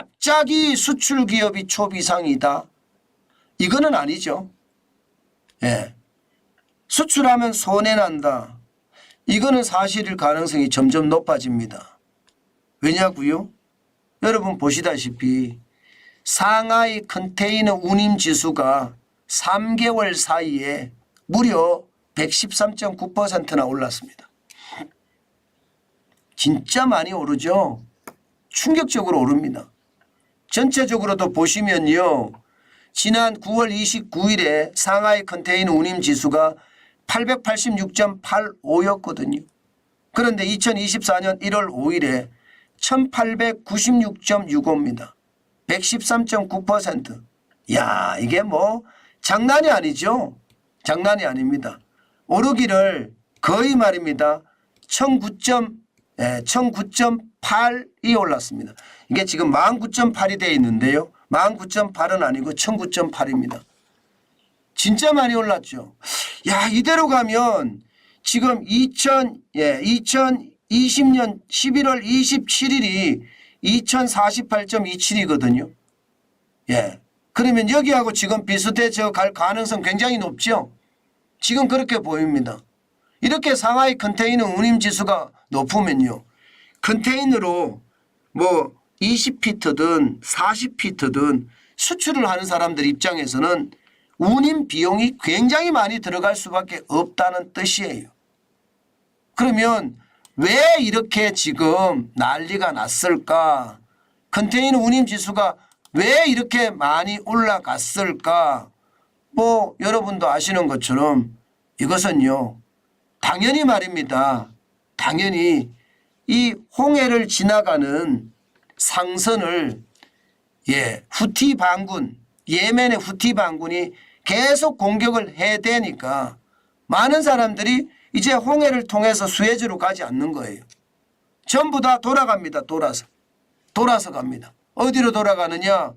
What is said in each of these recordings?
갑자기 수출 기업이 초비상이다. 이거는 아니죠. 예. 수출하면 손해난다. 이거는 사실일 가능성이 점점 높아집니다. 왜냐고요? 여러분 보시다시피 상하이 컨테이너 운임 지수가 3개월 사이에 무려 113.9%나 올랐습니다. 진짜 많이 오르죠. 충격적으로 오릅니다. 전체적으로도 보시면요. 지난 9월 29일에 상하이 컨테이너 운임 지수가 886.85였거든요. 그런데 2024년 1월 5일에 1896.65입니다. 113.9%. 야, 이게 뭐 장난이 아니죠. 장난이 아닙니다. 오르기를 거의 말입니다. 19.8이 올랐습니다. 이게 지금 19.8이 되어 있는데요. 19.8은 아니고 19.8입니다. 진짜 많이 올랐죠. 야, 이대로 가면 지금 2020년 11월 27일이 2048.27이거든요. 예. 그러면 여기하고 지금 비슷해져 갈 가능성 굉장히 높죠. 지금 그렇게 보입니다. 이렇게 상하이 컨테이너 운임 지수가 높으면요. 컨테이너로 뭐 20피트든 40피트든 수출을 하는 사람들 입장에서는 운임 비용이 굉장히 많이 들어갈 수밖에 없다는 뜻이에요. 그러면 왜 이렇게 지금 난리가 났을까? 컨테이너 운임 지수가 왜 이렇게 많이 올라갔을까? 뭐 여러분도 아시는 것처럼 이것은요. 당연히 말입니다. 당연히 이 홍해를 지나가는 상선을 후티 반군, 예멘의 후티 반군이 계속 공격을 해야 되니까 많은 사람들이 이제 홍해를 통해서 수에즈로 가지 않는 거예요. 전부 다 돌아갑니다. 돌아서 갑니다. 어디로 돌아가느냐?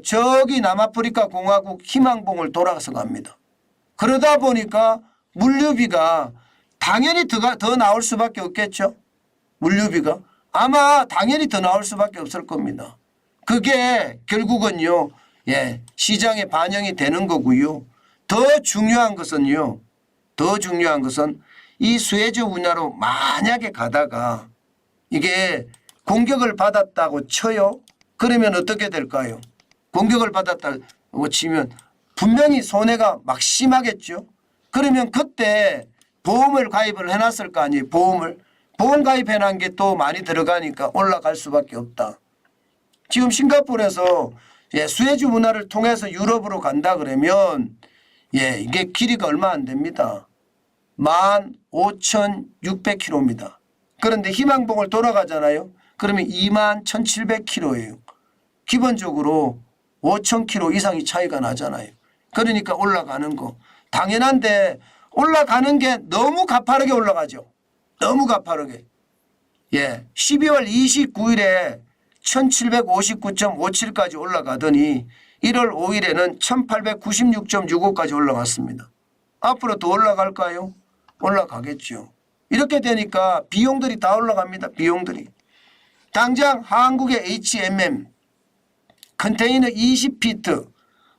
저기 남아프리카 공화국 희망봉을 돌아서 갑니다. 그러다 보니까 물류비가 당연히 더 나올 수밖에 없겠죠. 물류비가 아마 당연히 더 나올 수밖에 없을 겁니다. 그게 결국은요. 시장에 반영이 되는 거고요. 더 중요한 것은 이 수에즈 운하로 만약에 가다가 이게 공격을 받았다고 쳐요. 그러면 어떻게 될까요? 공격을 받았다고 치면 분명히 손해가 막심하겠죠. 그러면 그때 보험을 가입을 해놨을 거 아니에요. 보험 가입해놓은 게 또 많이 들어가니까 올라갈 수밖에 없다. 지금 싱가포르에서 수에즈 운하를 통해서 유럽으로 간다 그러면 이게 길이가 얼마 안 됩니다. 15,600km입니다. 그런데 희망봉을 돌아가잖아요. 그러면 21,700km예요. 기본적으로 5,000km 이상이 차이가 나잖아요. 그러니까 올라가는 거. 당연한데 올라가는 게 너무 가파르게 올라가죠. 너무 가파르게. 12월 29일에 1759.57까지 올라가더니 1월 5일에는 1896.65까지 올라갔습니다. 앞으로 더 올라갈까요? 올라가겠죠. 이렇게 되니까 비용들이 다 올라갑니다. 비용들이. 당장 한국의 HMM 컨테이너 20피트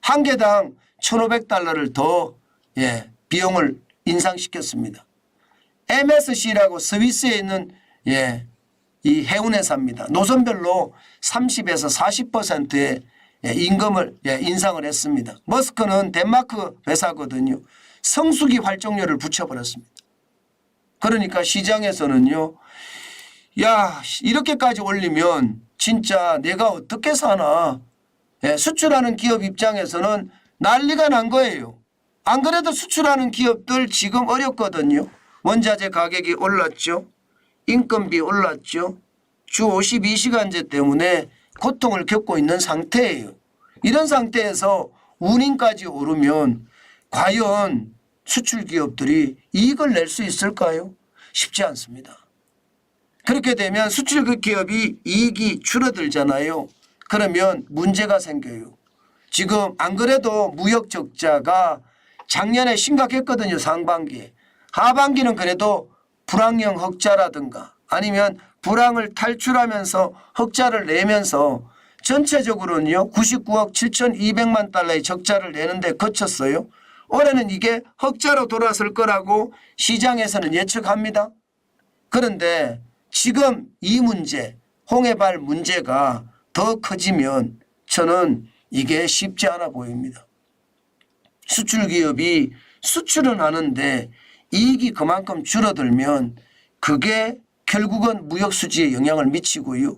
한 개당 1,500달러를 더 비용을 인상시켰습니다. MSC라고 스위스에 있는 이 해운회사입니다. 노선별로 30에서 40%의 임금을 인상을 했습니다. 머스크는 덴마크 회사거든요. 성수기 활동료를 붙여버렸습니다. 그러니까 시장에서는요. 야, 이렇게까지 올리면 진짜 내가 어떻게 사나. 수출하는 기업 입장에서는 난리가 난 거예요. 안 그래도 수출하는 기업들 지금 어렵거든요. 원자재 가격이 올랐죠. 인건비 올랐죠. 주 52시간제 때문에 고통을 겪고 있는 상태예요. 이런 상태에서 운임까지 오르면 과연 수출 기업들이 이익을 낼 수 있을까요? 쉽지 않습니다. 그렇게 되면 수출 기업이 이익이 줄어들잖아요. 그러면 문제가 생겨요. 지금 안 그래도 무역 적자가 작년에 심각했거든요. 상반기에. 하반기는 그래도 불황형 흑자라든가 아니면 불황을 탈출하면서 흑자를 내면서 전체적으로는요 99억 7,200만 달러의 적자를 내는데 그쳤어요. 올해는 이게 흑자로 돌아설 거라고 시장에서는 예측합니다. 그런데 지금 이 문제, 홍해발 문제가 더 커지면 저는 이게 쉽지 않아 보입니다. 수출 기업이 수출은 하는데 이익이 그만큼 줄어들면 그게 결국은 무역 수지에 영향을 미치고요.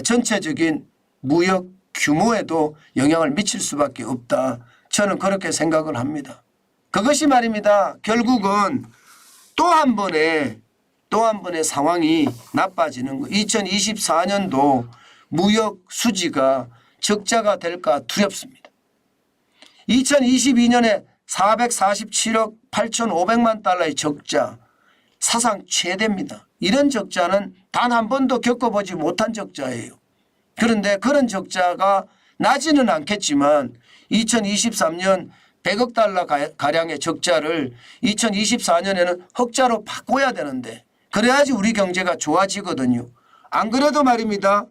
전체적인 무역 규모에도 영향을 미칠 수밖에 없다. 저는 그렇게 생각을 합니다. 그것이 말입니다. 결국은 또 한 번의 상황이 나빠지는 거. 2024년도 무역 수지가 적자가 될까 두렵습니다. 2022년에 447억 8,500만 달러의 적자, 사상 최대입니다. 이런 적자는 단 한 번도 겪어보지 못한 적자예요. 그런데 그런 적자가 나지는 않겠지만 2023년 100억 달러 가량의 적자를 2024년에는 흑자로 바꿔야 되는데 그래야지 우리 경제가 좋아지거든요. 안 그래도 말입니다.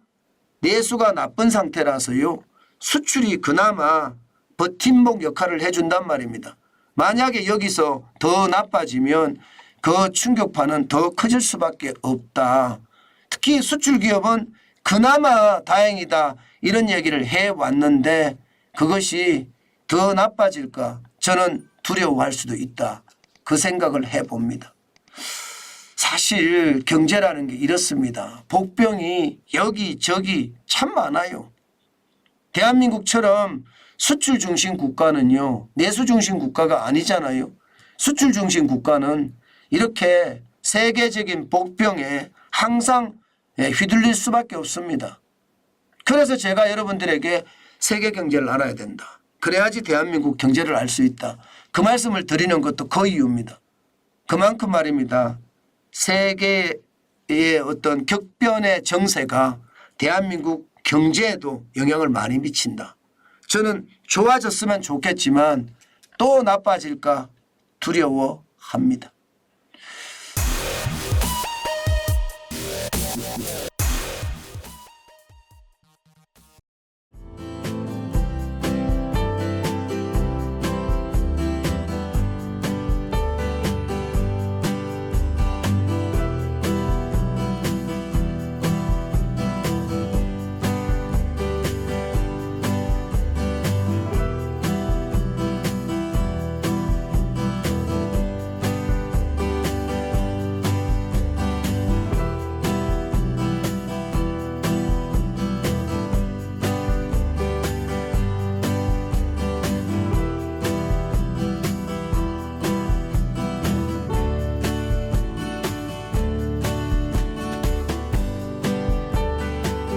내수가 나쁜 상태라서요. 수출이 그나마 버팀목 역할을 해준단 말입니다. 만약에 여기서 더 나빠지면 그 충격파는 더 커질 수밖에 없다. 특히 수출 기업은 그나마 다행이다 이런 얘기를 해왔는데 그것이 더 나빠질까 저는 두려워할 수도 있다. 그 생각을 해봅니다. 사실 경제라는 게 이렇습니다. 복병이 여기저기 참 많아요. 대한민국처럼 수출 중심 국가는요. 내수 중심 국가가 아니잖아요. 수출 중심 국가는 이렇게 세계적인 복병에 항상 휘둘릴 수밖에 없습니다. 그래서 제가 여러분들에게 세계 경제를 알아야 된다. 그래야지 대한민국 경제를 알 수 있다. 그 말씀을 드리는 것도 그 이유입니다. 그만큼 말입니다. 세계의 어떤 격변의 정세가 대한민국 경제에도 영향을 많이 미친다. 저는 좋아졌으면 좋겠지만 또 나빠질까 두려워합니다.